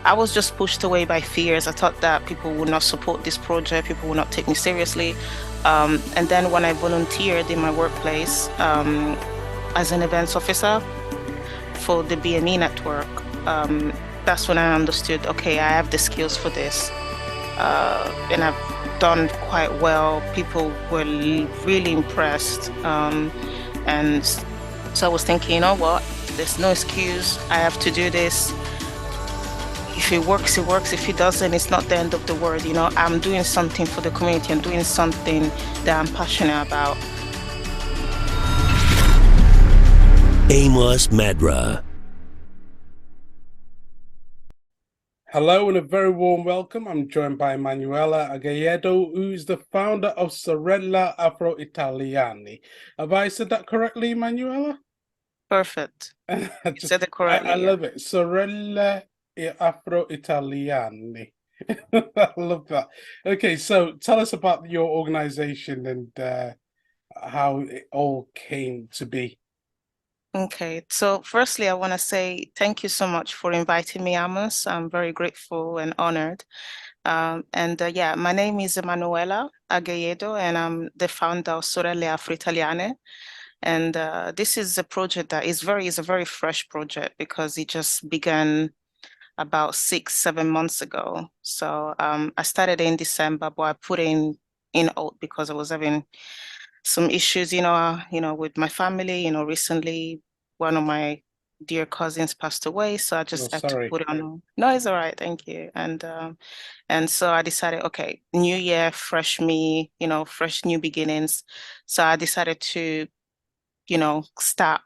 I was just pushed away by fears. I thought that people would not support this project, people would not take me seriously. And then when I volunteered in my workplace as an events officer for the BME network, that's when I understood, okay, I have the skills for this. And I've done quite well. People were really impressed. And so I was thinking, you know what? There's no excuse. I have to do this. If it works, it works. If it doesn't, it's not the end of the world. You know, I'm doing something for the community. I'm doing something that I'm passionate about. Amos Madra. Hello and a very warm welcome. I'm joined by Emanuela Aghayedo, who's the founder of Sorelle AfroItaliane. Have I said that correctly, Emanuela? Perfect. You said it I correctly. love it. Sorelle AfroItaliane. I love that. Okay, so tell us about your organization and how it all came to be. Okay, so firstly, I want to say thank you so much for inviting me, Amos. I'm very grateful and honored. Yeah, my name is Emanuela Aghayedo, and I'm the founder of Sorelle AfroItaliane. And this is a project that is a very fresh project because it just began about 6, 7 months ago. So I started in December, but I put in hold because I was having some issues, with my family. Recently one of my dear cousins passed away, so I Oh, just had to sorry. put it on. No, it's all right, thank you. And so I decided, okay, new year, fresh me, fresh new beginnings. So I decided to, start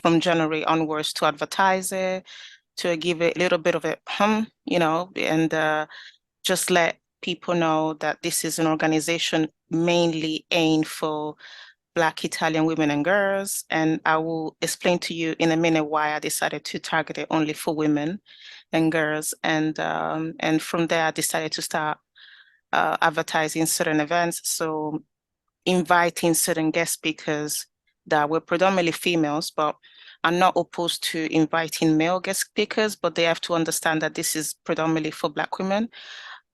from January onwards to advertise it, to give it a little bit of a and just let people know that this is an organization mainly aimed for Black Italian women and girls. And I will explain to you in a minute why I decided to target it only for women and girls. And from there, I decided to start advertising certain events. So inviting certain guest speakers that were predominantly females, but I'm not opposed to inviting male guest speakers, but they have to understand that this is predominantly for Black women.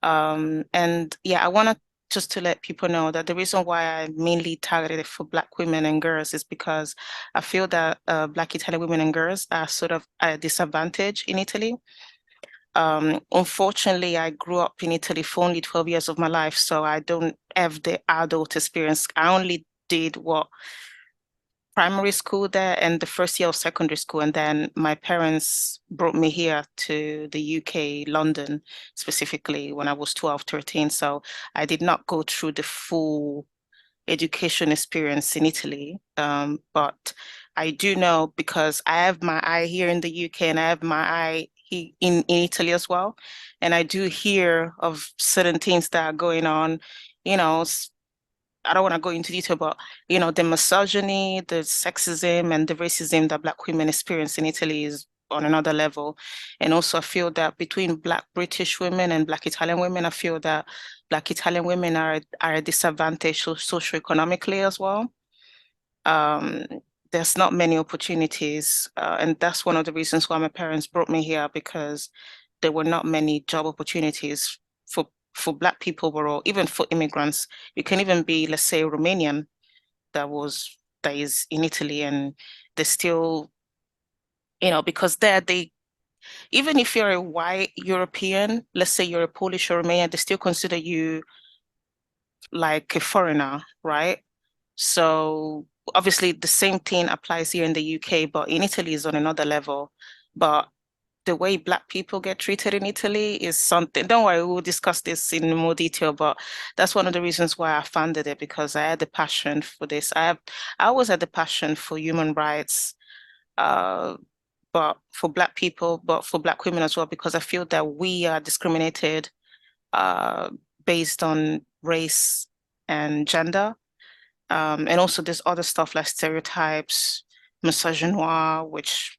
And yeah, I want just to let people know that the reason why I mainly targeted it for Black women and girls is because I feel that Black Italian women and girls are sort of at a disadvantage in Italy. Unfortunately, I grew up in Italy for only 12 years of my life, so I don't have the adult experience. I only did what primary school there and the first year of secondary school. And then my parents brought me here to the UK, London, specifically when I was 12, 13. So I did not go through the full education experience in Italy. But I do know because I have my eye here in the UK and I have my eye in Italy as well. And I do hear of certain things that are going on, you know, I don't want to go into detail, but the misogyny, the sexism, and the racism that Black women experience in Italy is on another level. And also, I feel that between Black British women and Black Italian women, I feel that Black Italian women are a disadvantage socioeconomically as well. Um, there's not many opportunities, and that's one of the reasons why my parents brought me here because there were not many job opportunities for Black people overall, even for immigrants. You can even be, let's say, Romanian that is in Italy, and they still, because they even if you're a white European, let's say you're a Polish or Romanian, they still consider you like a foreigner, right? So obviously the same thing applies here in the UK, but in Italy is on another level. But the way Black people get treated in Italy is something. Don't worry, we'll discuss this in more detail, but that's one of the reasons why I founded it because I had the passion for this. I always had the passion for human rights, uh, but for Black people, but for Black women as well, because I feel that we are discriminated uh, based on race and gender. And also there's other stuff like stereotypes, misogynoir, which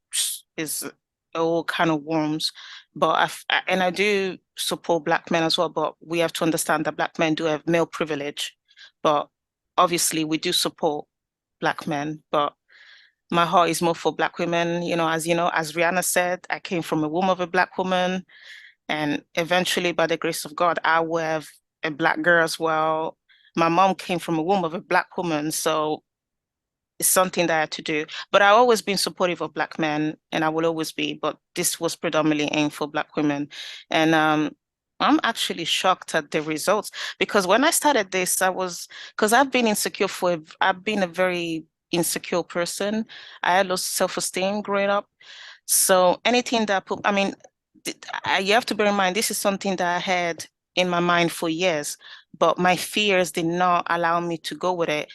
is all kind of worms. But I do support Black men as well, but we have to understand that Black men do have male privilege. But obviously we do support Black men, but my heart is more for Black women. As Rihanna said, I came from a womb of a Black woman. And eventually, by the grace of God, I will have a Black girl as well. My mom came from a womb of a Black woman, so it's something that I had to do. But I've always been supportive of Black men, and I will always be. But this was predominantly aimed for Black women. And I'm actually shocked at the results because when I started this, because I've been insecure I've been a very insecure person. I had low self-esteem growing up. So anything that put, I mean, you have to bear in mind, this is something that I had in my mind for years, but my fears did not allow me to go with it.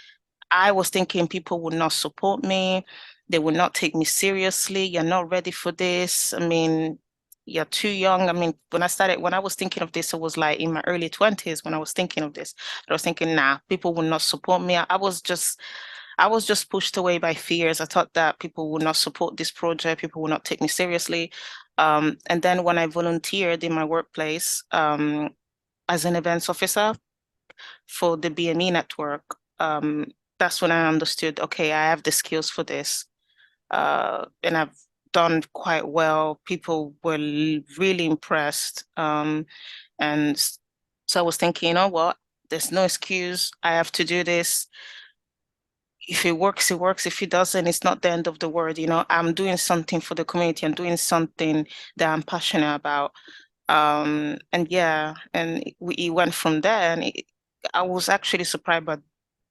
I was thinking people would not support me. They would not take me seriously. You're not ready for this. I mean, you're too young. I mean, when I was thinking of this, I was like in my early 20s when I was thinking of this. But I was thinking, nah, people will not support me. I was just pushed away by fears. I thought that people would not support this project, people would not take me seriously. And then when I volunteered in my workplace, as an events officer for the BME network, that's when I understood, okay, I have the skills for this. And I've done quite well. People were really impressed. And so I was thinking, you know what? There's no excuse. I have to do this. If it works, it works. If it doesn't, it's not the end of the world. You know, I'm doing something for the community. I'm doing something that I'm passionate about. And yeah, and it went from there. And I was actually surprised by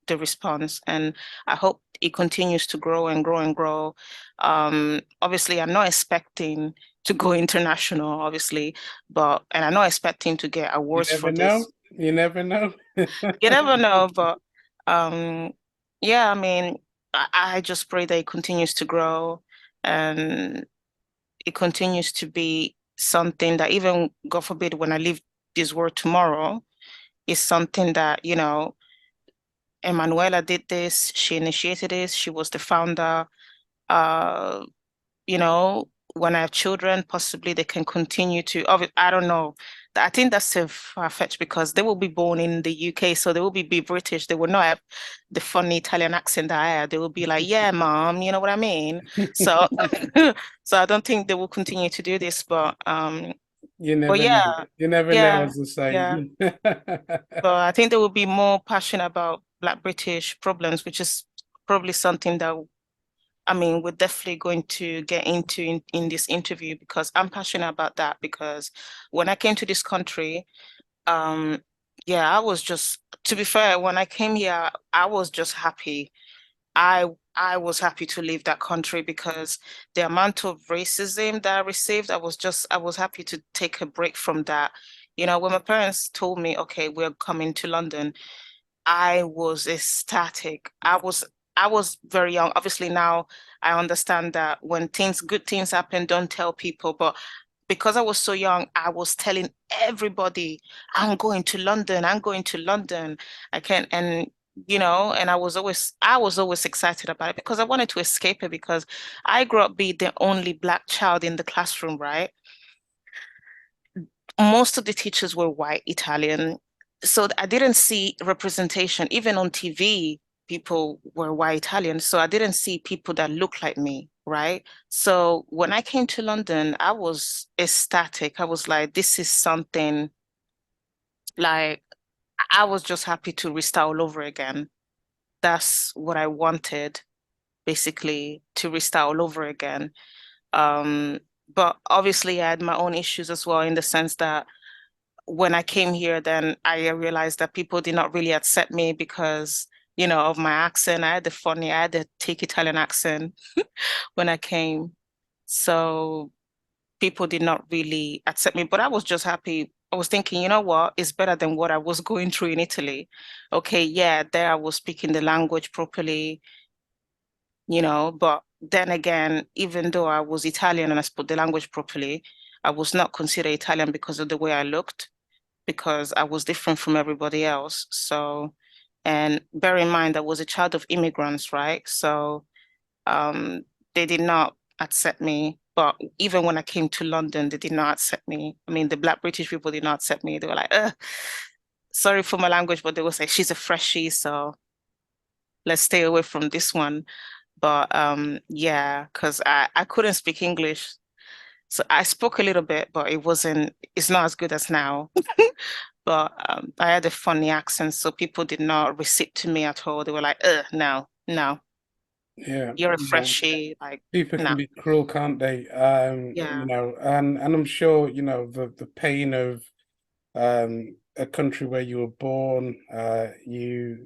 the response, and I hope it continues to grow and grow and grow. Obviously, I'm not expecting to go international, obviously, and I'm not expecting to get You awards never for know. this. You never know. You never know, but um, yeah, I mean, I just pray that it continues to grow and it continues to be something that even, God forbid, when I leave this world tomorrow, is something that, you know, Emanuela did this, she initiated this, she was the founder. Uh, you know, when I have children, possibly they can continue to, I don't know. I think that's so far-fetched because they will be born in the UK, so they will be British. They will not have the funny Italian accent that I have. They will be like, yeah, mom, you know what I mean? So, so I don't think they will continue to do this, You but never know. yeah, You never know, yeah, as the yeah. saying. But I think they will be more passionate about Black British problems, which is probably something that I mean, we're definitely going to get into in this interview because I'm passionate about that. Because when I came to this country, um, yeah, I was just, to be fair, when I came here, I was just happy. I was happy to leave that country because the amount of racism that I received, I was happy to take a break from that. You know, when my parents told me, okay, we're coming to London, I was ecstatic. I was very young. Obviously now I understand that when good things happen, don't tell people. But because I was so young, I was telling everybody, I'm going to London, I'm going to London. I can and you know, and I was always excited about it because I wanted to escape it because I grew up being the only Black child in the classroom, right? Most of the teachers were white Italian. So I didn't see representation, even on TV, people were white Italian. So I didn't see people that looked like me, right? So when I came to London, I was ecstatic. I was like, this is something like I was just happy to restart all over again. That's what I wanted, basically, to restart all over again. Um, but obviously I had my own issues as well in the sense that when I came here, then I realized that people did not really accept me because, you know, of my accent. I had the thick Italian accent when I came. So people did not really accept me, but I was just happy. I was thinking, you know what, it's better than what I was going through in Italy. Okay, yeah, there I was speaking the language properly, you know, but then again, even though I was Italian and I spoke the language properly, I was not considered Italian because of the way I looked because I was different from everybody else. So, and bear in mind, I was a child of immigrants, right? So, um, they did not accept me. But even when I came to London, they did not accept me. I mean, the Black British people did not accept me. They were like, sorry for my language, but they would say, she's a freshie, so let's stay away from this one. But yeah, because I couldn't speak English. So I spoke a little bit, but it's not as good as now. But I had a funny accent, so people did not receive to me at all. They were like, no, no, Yeah, you're a yeah. freshie. Like, People no. can be cruel, can't they? Yeah. And I'm sure, the pain of a country where you were born, you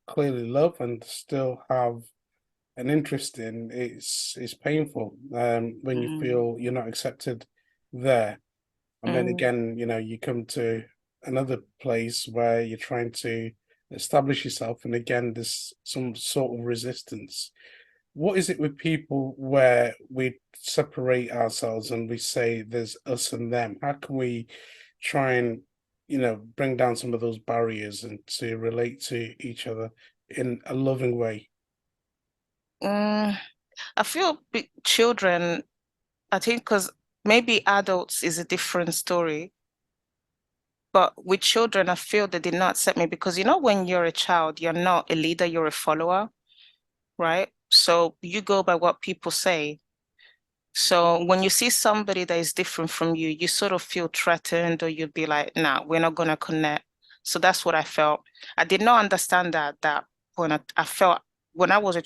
clearly love and still have an interest in, it's painful when you Mm, feel you're not accepted there. And then mm. again, you come to another place where you're trying to establish yourself, and again, there's some sort of resistance. What is it with people where we separate ourselves and we say there's us and them? How can we try and, bring down some of those barriers and to relate to each other in a loving way? Mm. I feel children, I think because maybe adults is a different story, but with children, I feel they did not accept me because when you're a child, you're not a leader, you're a follower, right? So you go by what people say. So when you see somebody that is different from you, you sort of feel threatened, or you'd be like, nah, we're not gonna connect. So that's what I felt. I did not understand that when I felt when I was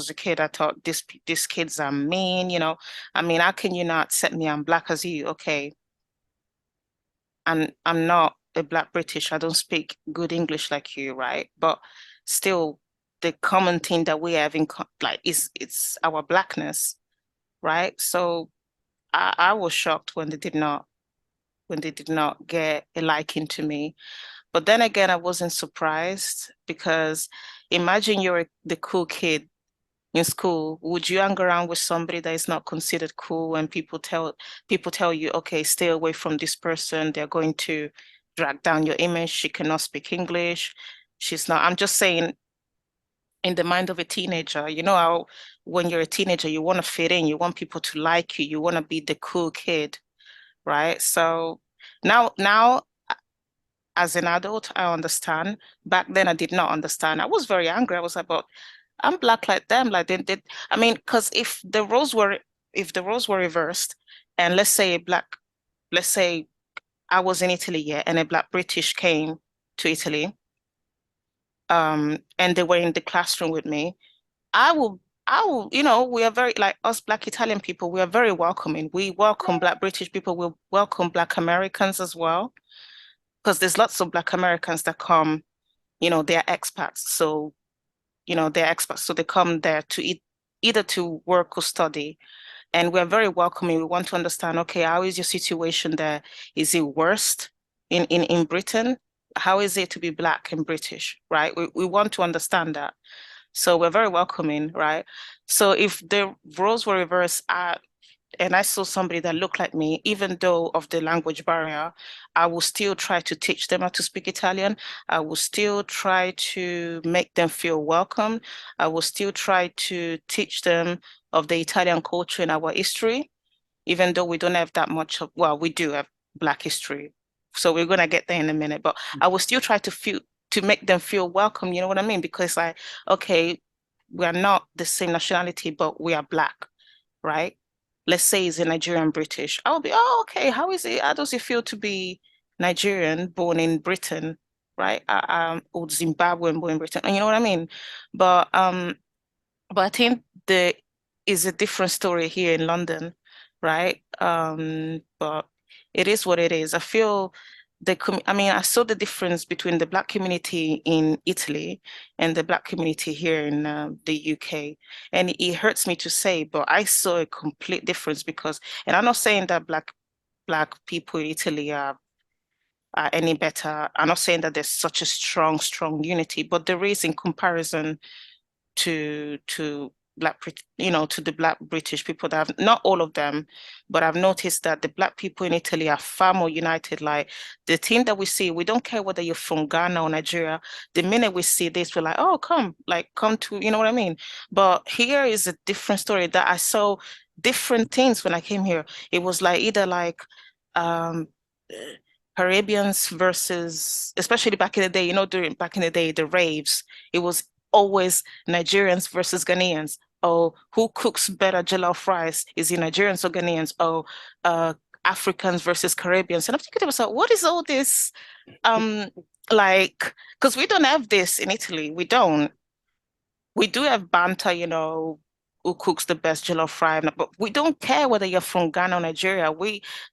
a kid, I thought these kids are mean. I mean, how can you not accept me? I'm black as you. Okay. And I'm not a black British. I don't speak good English like you, right? But still, the common thing that we have like is it's our blackness, right? So I was shocked when they did not get a liking to me. But then again, I wasn't surprised because imagine you're the cool kid in school. Would you hang around with somebody that is not considered cool when people tell you, okay, stay away from this person. They're going to drag down your image. She cannot speak English. She's not. I'm just saying, in the mind of a teenager, you know how when you're a teenager, you want to fit in, you want people to like you, you want to be the cool kid, right? So now as an adult, I understand. Back then, I did not understand. I was very angry. I was like, but I'm black like them. Like they did. I mean, because if the roles were reversed, and let's say I was in Italy, yeah, and a black British came to Italy, and they were in the classroom with me, we are very like us black Italian people, we are very welcoming. We welcome black British people, we welcome black Americans as well, because there's lots of black Americans that come, they're expats. So, they're expats. So they come there to either to work or study. And we're very welcoming. We want to understand, okay, how is your situation there? Is it worst in Britain? How is it to be black and British, right? We want to understand that. So we're very welcoming, right? So if the roles were reversed, and I saw somebody that looked like me, even though of the language barrier, I will still try to teach them how to speak Italian. I will still try to make them feel welcome. I will still try to teach them of the Italian culture and our history, even though we don't have that much of, well, we do have Black history. So we're gonna get there in a minute, but I will still try to make them feel welcome, you know what I mean? Because okay, we are not the same nationality, but we are Black, right? Let's say he's a Nigerian British. I'll be, oh, okay, how is it? How does it feel to be Nigerian, born in Britain, right? Or Zimbabwean, born in Britain. You know what I mean? But um, but I think there is a different story here in London, right? But it is what it is. I feel I mean, I saw the difference between the Black community in Italy and the Black community here in the UK. And it hurts me to say, but I saw a complete difference and I'm not saying that Black people in Italy are any better. I'm not saying that there's such a strong unity, but there is in comparison to to the Black British people that have, not all of them, but I've noticed that the Black people in Italy are far more united. Like the thing that we see, we don't care whether you're from Ghana or Nigeria. The minute we see this, we're like, oh, come to, you know what I mean? But here is a different story that I saw different things when I came here. It was like either like um Caribbeans versus, especially back in the day, during back in the day, the raves, it was always Nigerians versus Ghanaians, Oh, who cooks better jollof rice? Is it Nigerians or Ghanaians? Oh, uh, Africans versus Caribbeans. And I'm thinking to myself, what is all this? Um, like, because we don't have this in Italy. We don't. We do have banter, who cooks the best jollof rice, but we don't care whether you're from Ghana or Nigeria.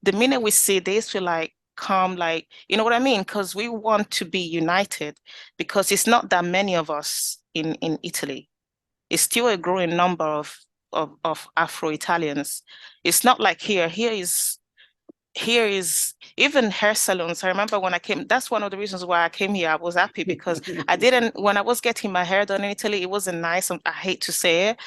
The minute we see this, we like come, like, you know what I mean? Because we want to be united, because it's not that many of us in Italy. It's still a growing number of Afro-Italians. It's not like here. Here is even hair salons. I remember when I came, that's one of the reasons why I came here. I was happy because I didn't, when I was getting my hair done in Italy, it wasn't nice. I hate to say it,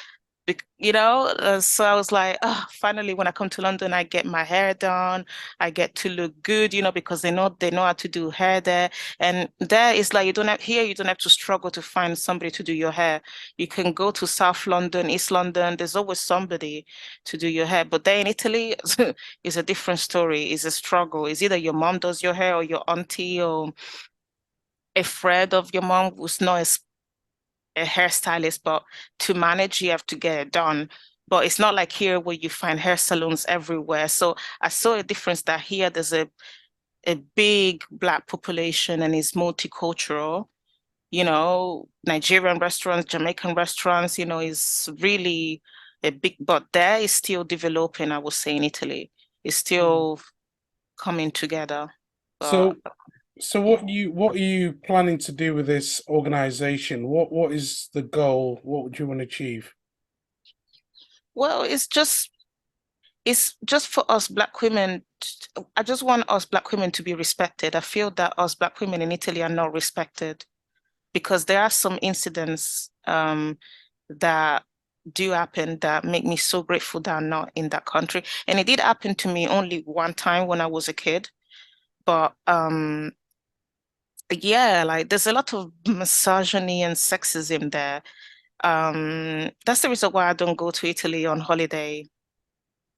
so I was like, oh, finally, when I come to London, I get my hair done. I get to look good, because they know how to do hair there. And there is like you don't have to struggle to find somebody to do your hair. You can go to South London, East London. There's always somebody to do your hair. But there in Italy, it's a different story. It's a struggle. It's either your mom does your hair or your auntie or a friend of your mom who's not a hairstylist, but to manage, you have to get it done. But it's not like here where you find hair salons everywhere. So I saw a difference that here there's a big Black population and it's multicultural. Nigerian restaurants, Jamaican restaurants, is really a big, but there is still developing, I would say, in Italy. It's still coming together. But So, so yeah. what are you planning to do with this organization? What is the goal? What would you want to achieve? Well, it's just for us Black women. I just want us Black women to be respected. I feel that us Black women in Italy are not respected because there are some incidents that do happen that make me so grateful that I'm not in that country. And it did happen to me only one time when I was a kid. But yeah, like there's a lot of misogyny and sexism there. That's the reason why I don't go to Italy on holiday.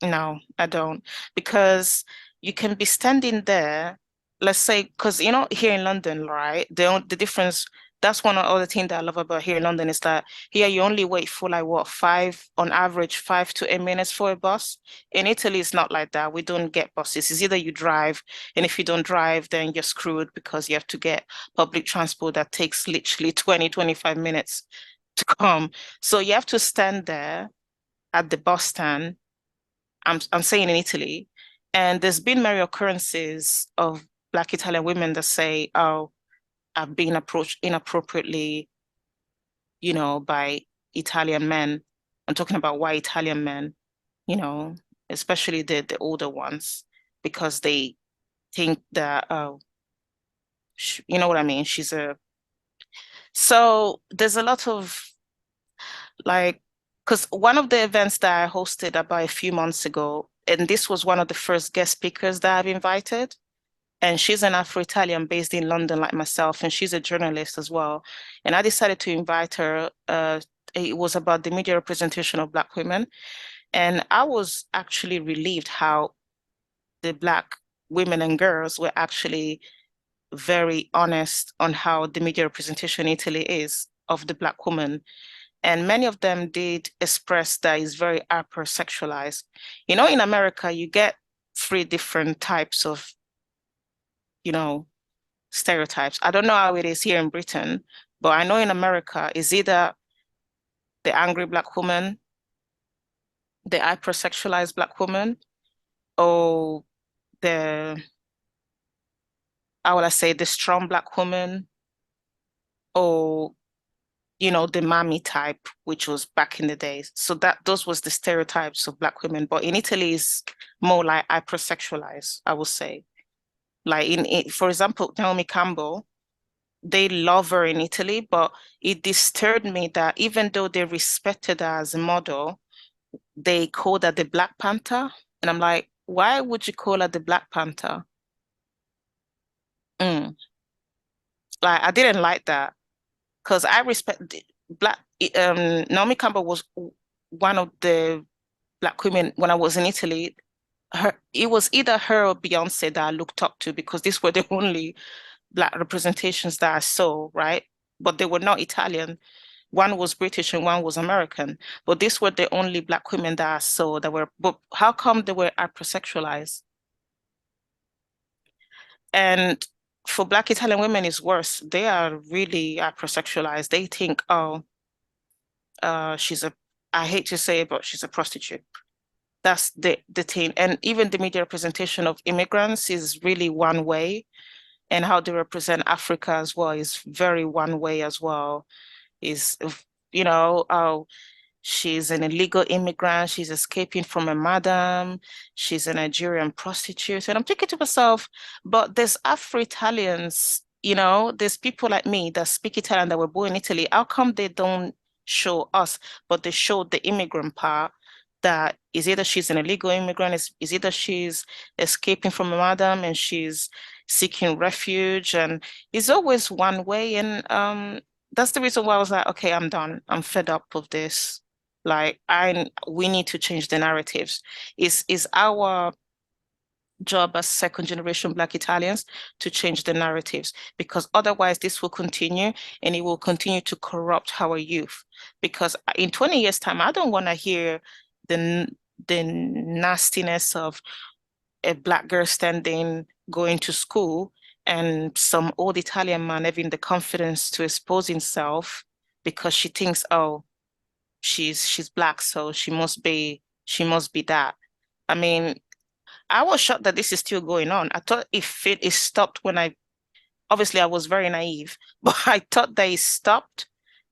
No, I don't. Because you can be standing there, let's say, because here in London, right? The difference, that's one of the things that I love about here in London is that here you only wait for like what, on average, 5 to 8 minutes for a bus. In Italy, it's not like that. We don't get buses. It's either you drive, and if you don't drive, then you're screwed because you have to get public transport that takes literally 20, 25 minutes to come. So you have to stand there at the bus stand. I'm saying in Italy, and there's been many occurrences of Black Italian women that say, "Oh, I've been approached inappropriately, by Italian men." I'm talking about white Italian men, you know, especially the older ones, because they think that, oh, you know what I mean? So there's a lot of like, because one of the events that I hosted about a few months ago, and this was one of the first guest speakers that I've invited. And she's an Afro-Italian based in London, like myself, and she's a journalist as well. And I decided to invite her. It was about the media representation of Black women. And I was actually relieved how the Black women and girls were actually very honest on how the media representation in Italy is of the Black woman. And many of them did express that it's very hypersexualized. In America, you get three different types of, you know, stereotypes. I don't know how it is here in Britain, but I know in America is either the angry Black woman, the hypersexualized Black woman, or the, how would I say, the strong Black woman, or the mommy type, which was back in the days. So those was the stereotypes of Black women. But in Italy, it's more like hypersexualized, I would say. Like for example, Naomi Campbell, they love her in Italy, but it disturbed me that even though they respected her as a model, they called her the Black Panther. And I'm like, why would you call her the Black Panther? Mm. Like, I didn't like that because I respect Black. Naomi Campbell was one of the Black women when I was in Italy. It was either her or Beyonce that I looked up to because these were the only Black representations that I saw, right? But they were not Italian. One was British and one was American, but these were the only Black women that I saw that were, but how come they were hypersexualized? And for Black Italian women is worse. They are really hypersexualized. They think, oh, she's a, I hate to say it, but she's a prostitute. That's the thing. And even the media representation of immigrants is really one way, and how they represent Africa as well is very one way as well. Is, oh, she's an illegal immigrant. She's escaping from a madam. She's a Nigerian prostitute. And I'm thinking to myself, but there's Afro-Italians, there's people like me that speak Italian that were born in Italy. How come they don't show us, but they show the immigrant part that is either she's an illegal immigrant, is either she's escaping from a madam and she's seeking refuge. And it's always one way. And that's the reason why I was like, okay, I'm done. I'm fed up of this. Like we need to change the narratives. Is our job as second generation Black Italians to change the narratives, because otherwise this will continue and it will continue to corrupt our youth. Because in 20 years' time, I don't want to hear the the nastiness of a Black girl standing going to school and some old Italian man having the confidence to expose himself because she thinks, oh, she's Black, so she must be that. I mean, I was shocked that this is still going on. I thought if it is stopped when obviously I was very naive, but I thought that it stopped,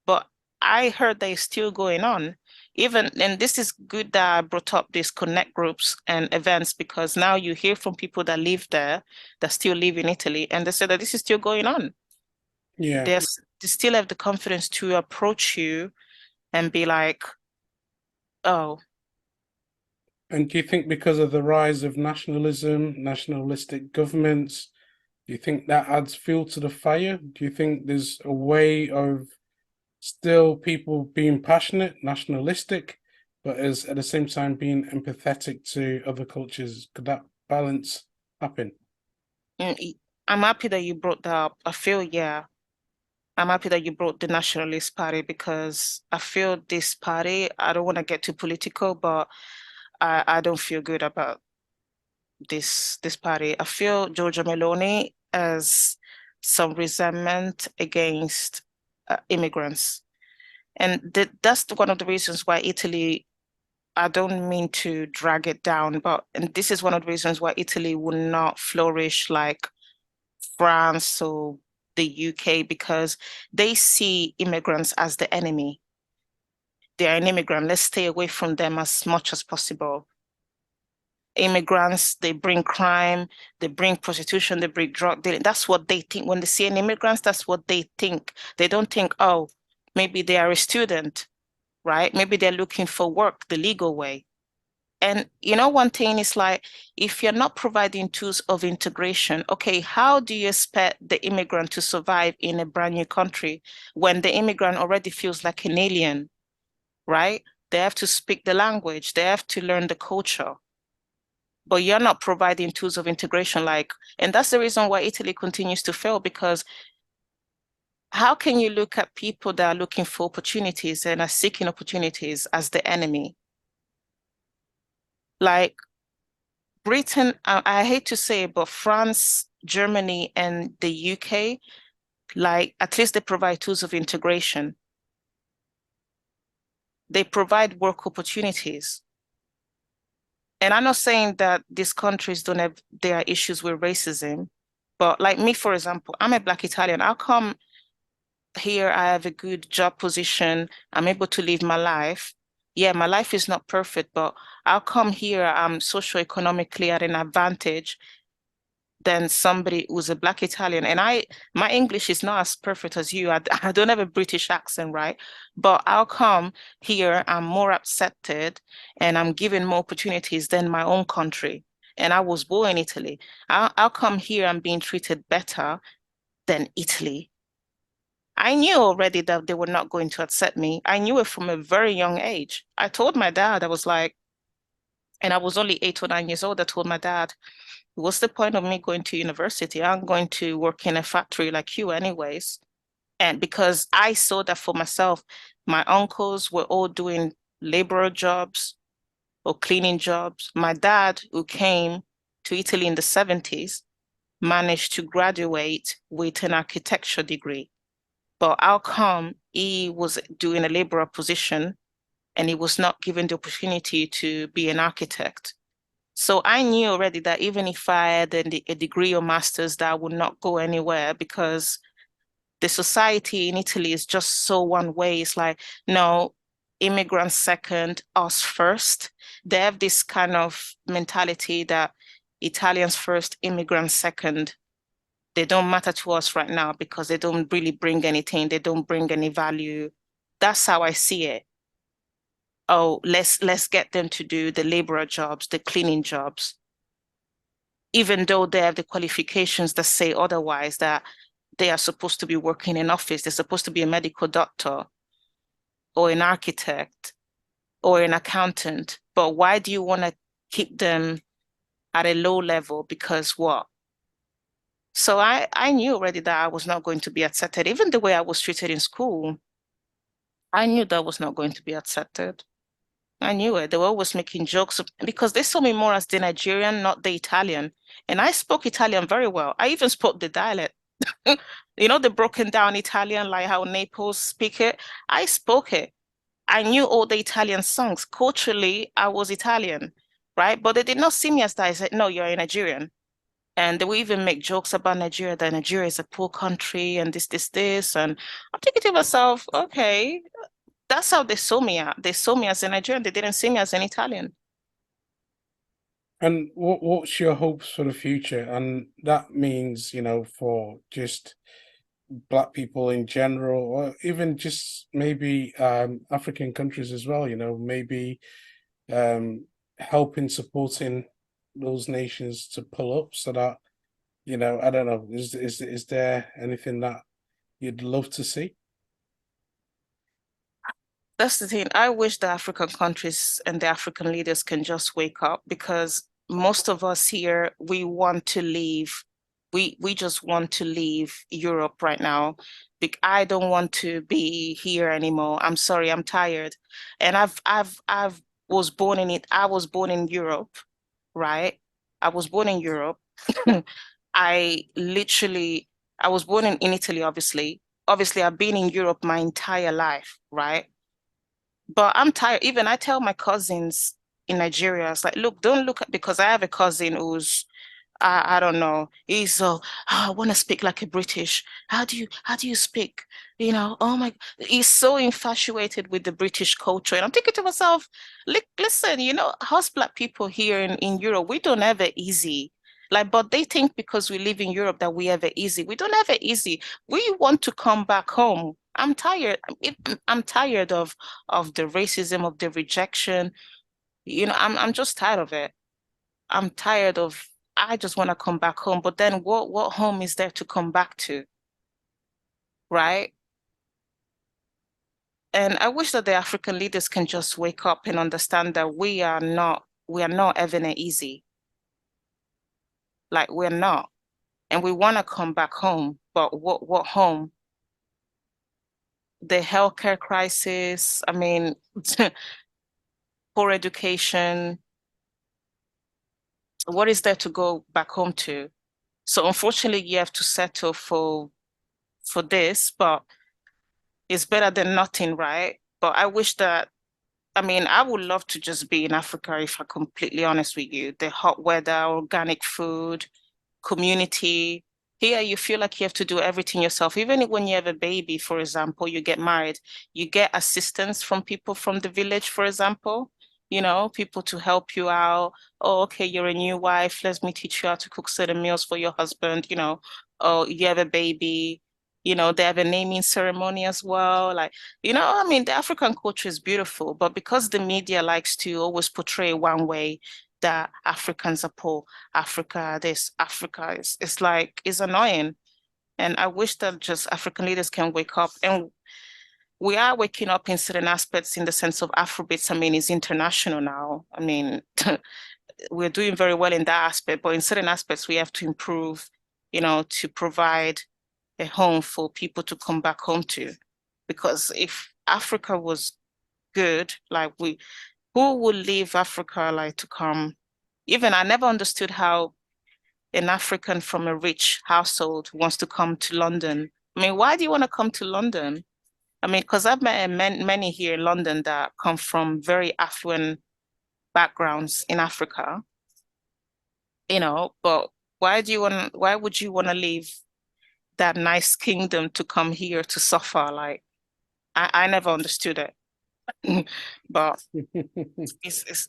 but I heard that it's still going on. And this is good that I brought up these connect groups and events, because now you hear from people that live there, that still live in Italy, and they say that this is still going on. Yeah. They still have the confidence to approach you and be like, oh, And do you think because of the rise of nationalism, nationalistic governments, do you think that adds fuel to the fire? Do you think there's a way of still people being passionate, nationalistic, but as at the same time being empathetic to other cultures? Could that balance happen? I'm happy that you brought that up. Yeah, I'm happy that you brought the Nationalist Party, because I feel this party, I don't want to get too political, but I don't feel good about this party. I feel Giorgia Meloni has some resentment against immigrants. And that's one of the reasons why Italy, I don't mean to drag it down, and this is one of the reasons why Italy will not flourish like France or the UK, because they see immigrants as the enemy. They're an immigrant. Let's stay away from them as much as possible. Immigrants, they bring crime, they bring prostitution, they bring drug dealing. That's what they think. When they see an immigrant, that's what they think. They don't think, oh, maybe they are a student, right? Maybe they're looking for work the legal way. And one thing is like, if you're not providing tools of integration, okay, how do you expect the immigrant to survive in a brand new country when the immigrant already feels like an alien, right? They have to speak the language, they have to learn the culture, but you're not providing tools of integration. And that's the reason why Italy continues to fail, because how can you look at people that are looking for opportunities and are seeking opportunities as the enemy? Like Britain, I hate to say it, but France, Germany, and the UK, at least they provide tools of integration. They provide work opportunities. And I'm not saying that these countries don't have their issues with racism, but like me, for example, I'm a Black Italian. How come here I have a good job position? I'm able to live my life. Yeah, my life is not perfect, but how come here I'm socioeconomically at an advantage than somebody who's a Black Italian? And my English is not as perfect as you. I don't have a British accent, right? But how come here I'm more accepted and I'm given more opportunities than my own country? And I was born in Italy. How come here I'm being treated better than Italy? I knew already that they were not going to accept me. I knew it from a very young age. I told my dad, I was like, and I was only 8 or 9 years old. I told my dad, what's the point of me going to university? I'm going to work in a factory like you anyways. And because I saw that for myself, my uncles were all doing laborer jobs or cleaning jobs. My dad, who came to Italy in the 70s, managed to graduate with an architecture degree. But how come he was doing a laborer position and he was not given the opportunity to be an architect? So I knew already that even if I had a degree or master's, that I would not go anywhere because the society in Italy is just so one way. It's like, no, immigrants second, us first. They have this kind of mentality that Italians first, immigrants second. They don't matter to us right now because they don't really bring anything. They don't bring any value. That's how I see it. Oh, let's get them to do the laborer jobs, the cleaning jobs, even though they have the qualifications that say otherwise, that they are supposed to be working in office, they're supposed to be a medical doctor or an architect or an accountant. But why do you want to keep them at a low level? Because what? So I knew already that I was not going to be accepted. Even the way I was treated in school, I knew that was not going to be accepted. I knew it. They were always making jokes because they saw me more as the Nigerian, not the Italian. And I spoke Italian very well. I even spoke the dialect. You know, the broken down Italian, like how Naples speak it. I spoke it. I knew all the Italian songs. Culturally, I was Italian, right? But they did not see me as that. I said, no, you're a Nigerian. And they would even make jokes about Nigeria, that Nigeria is a poor country and this. And I'm thinking to myself, okay, that's how they saw me at. They saw me as a Nigerian. They didn't see me as an Italian. And what's your hopes for the future? And that means, for just Black people in general, or even just maybe African countries as well, maybe helping, supporting those nations to pull up so that, I don't know, is there anything that you'd love to see? That's the thing. I wish the African countries and the African leaders can just wake up because most of us here, we want to leave. We just want to leave Europe right now. I don't want to be here anymore. I'm sorry, I'm tired. And I've was born in it. I was born in Europe, right? I was born in Europe. I literally, I was born in Italy, obviously. Obviously, I've been in Europe my entire life, right? But I'm tired. Even I tell my cousins in Nigeria, it's like, look, don't look at, because I have a cousin who's I don't know. He's so, oh, I want to speak like a British. How do you speak? Oh my, he's so infatuated with the British culture. And I'm thinking to myself, listen, us Black people here in Europe, we don't have it easy. Like, but they think because we live in Europe that we have it easy. We don't have it easy. We want to come back home. I'm tired. I'm tired of the racism, of the rejection. I'm just tired of it. I'm tired of, I just want to come back home. But then what home is there to come back to, right? And I wish that the African leaders can just wake up and understand that we are not having it easy. Like we're not. And we want to come back home. But what home? The healthcare crisis, I mean, poor education. What is there to go back home to? So unfortunately, you have to settle for this, but it's better than nothing, right? But I wish that, I mean, I would love to just be in Africa if I'm completely honest with you. The hot weather, organic food, community. Here, you feel like you have to do everything yourself. Even when you have a baby, for example, you get married, you get assistance from people from the village, for example, people to help you out. Oh, okay, you're a new wife. Let me teach you how to cook certain meals for your husband, Oh, you have a baby. They have a naming ceremony as well. Like, I mean, the African culture is beautiful, but because the media likes to always portray one way, that Africans are poor, Africa this, Africa is, it's like, it's annoying. And I wish that just African leaders can wake up. And we are waking up in certain aspects in the sense of Afrobeats. I mean, it's international now. I mean, we're doing very well in that aspect, but in certain aspects, we have to improve, to provide a home for people to come back home to. Because if Africa was good, like who would leave Africa like to come? Even I never understood how an African from a rich household wants to come to London. I mean, why do you want to come to London? I mean, because I've met many here in London that come from very affluent backgrounds in Africa, but why would you want to leave that nice kingdom to come here to suffer? Like, I never understood it. But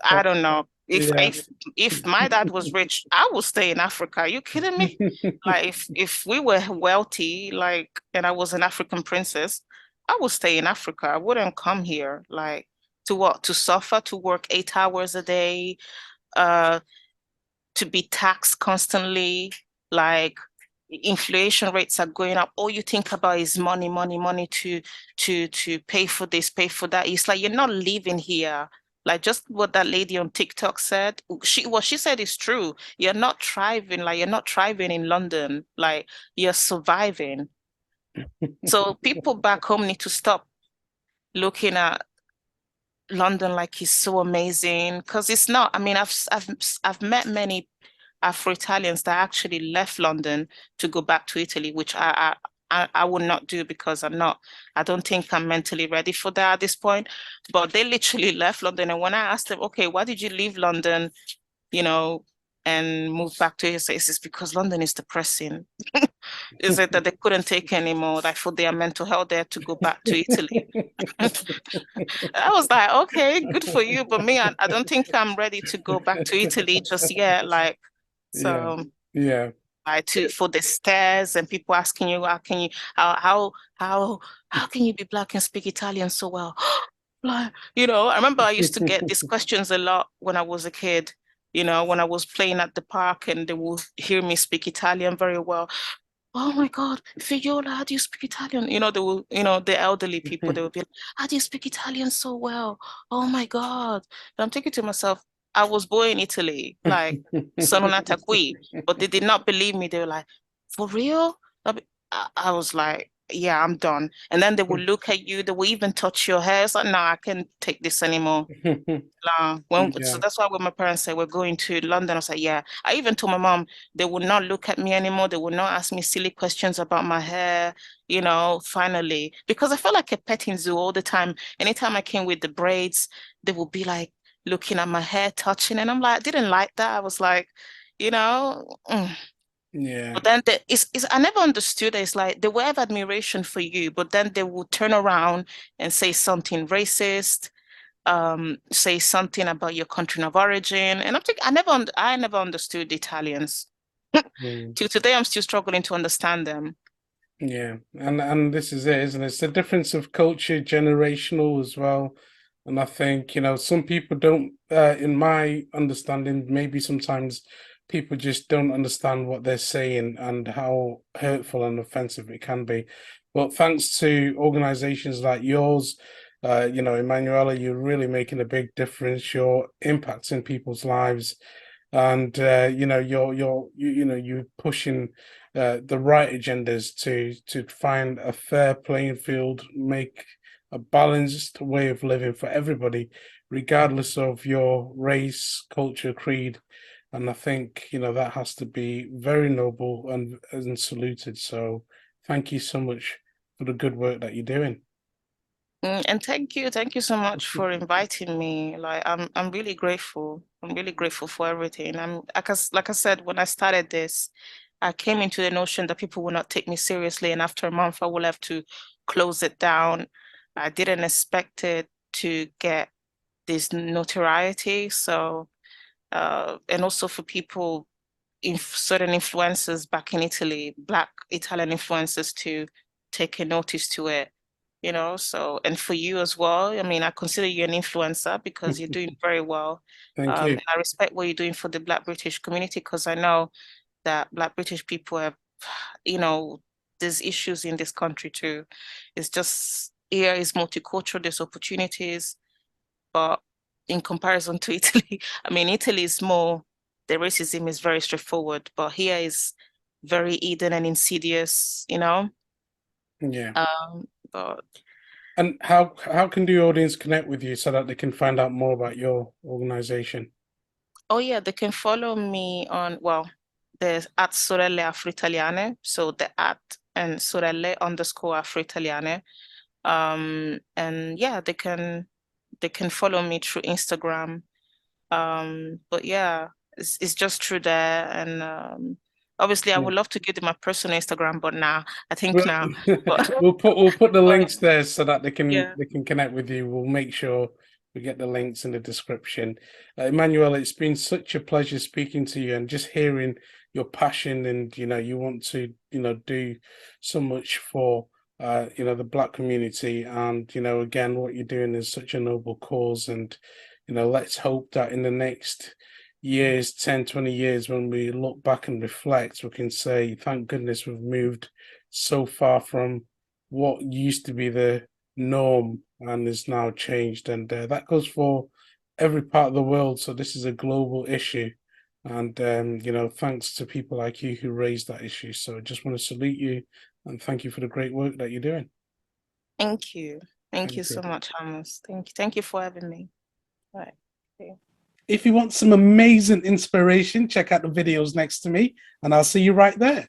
I don't know. Yeah. If my dad was rich, I would stay in Africa. Are you kidding me? Like if we were wealthy, like, and I was an African princess, I would stay in Africa. I wouldn't come here, like, to what? To suffer, to work 8 hours a day, uh, to be taxed constantly, like inflation rates are going up. All you think about is money, money, money to pay for this, pay for that. It's like you're not living here. Like just what that lady on TikTok said, what she said is true. You're not thriving, like you're not thriving in London, like you're surviving. So people back home need to stop looking at London like it's so amazing because it's not. I mean, I've met many Afro-Italians that actually left London to go back to Italy, which I would not do because I don't think I'm mentally ready for that at this point. But they literally left London. And when I asked them, okay, why did you leave London, you know, and move back to Italy? It's because London is depressing. Is it that they couldn't take anymore, like for their mental health, they had to go back to Italy? I was like, okay, good for you. But me, I don't think I'm ready to go back to Italy just yet. Like, Yeah. so Yeah. for the stairs and people asking you, how how can you be black and speak Italian so well? Like, I remember I used to get these questions a lot when I was a kid, when I was playing at the park and they would hear me speak Italian very well. Oh my God, Fiola, how do you speak Italian? They will, the elderly people, they will be like, how do you speak Italian so well? Oh my God. And I'm thinking to myself, I was born in Italy, like, sono nata qui, but they did not believe me. They were like, for real? I was like, yeah, I'm done. And then they will look at you, they will even touch your hair. It's like, no, I can't take this anymore. So Yeah. that's why when my parents said we're going to London, I was like, yeah. I even told my mom they would not look at me anymore. They would not ask me silly questions about my hair, finally. Because I felt like a petting zoo all the time. Anytime I came with the braids, they would be like looking at my hair, touching. And I'm like, I didn't like that. I was like, you know. Yeah. But then I never understood it. It's like they will have admiration for you, but then they will turn around and say something racist, say something about your country of origin. And I'm thinking, I never understood Italians. Mm. Till today, I'm still struggling to understand them. Yeah, and this is it, isn't it? It's the difference of culture, generational as well. And I think, some people don't, in my understanding, maybe sometimes people just don't understand what they're saying and how hurtful and offensive it can be. But thanks to organizations like yours, Emanuela, you're really making a big difference. You're impacting people's lives, and you're pushing the right agendas to find a fair playing field, make a balanced way of living for everybody, regardless of your race, culture, creed. And I think that has to be very noble and saluted. So thank you so much for the good work that you're doing. And thank you so much for inviting me. Like I'm really grateful. I'm really grateful for everything. Like I said, when I started this, I came into the notion that people will not take me seriously, and after a month, I will have to close it down. I didn't expect it to get this notoriety. So, and also for people in certain influencers back in Italy, Black Italian influencers to take a notice to it, So, and for you as well, I mean, I consider you an influencer because you're doing very well. Thank you. And I respect what you're doing for the Black British community because I know that Black British people have, there's issues in this country too. It's just here is multicultural, there's opportunities, but in comparison to Italy, I mean, Italy is more, the racism is very straightforward, but here is very hidden and insidious, Yeah. But And how can the audience connect with you so that they can find out more about your organization? oh yeah, they can follow me on, well, there's at Sorelle AfroItaliane, so the at and Sorelle underscore AfroItaliane. And yeah, they can follow me through Instagram. But yeah, it's just through there. And obviously I Yeah. would love to give them my personal Instagram, but now I think We'll, now. But we'll put the but links there so that yeah. they can connect with you. We'll make sure we get the links in the description. Emmanuel, it's been such a pleasure speaking to you and just hearing your passion, and you want to do so much for the Black community, and again what you're doing is such a noble cause. And let's hope that in the next years, 10, 20 years, when we look back and reflect, we can say thank goodness we've moved so far from what used to be the norm and is now changed. And that goes for every part of the world. So this is a global issue. And, thanks to people like you who raised that issue. So I just want to salute you and thank you for the great work that you're doing. Thank you. Thank you Thank so you. much, Amos. Thank you. Thank you for having me. Right. Okay. If you want some amazing inspiration, check out the videos next to me, and I'll see you right there.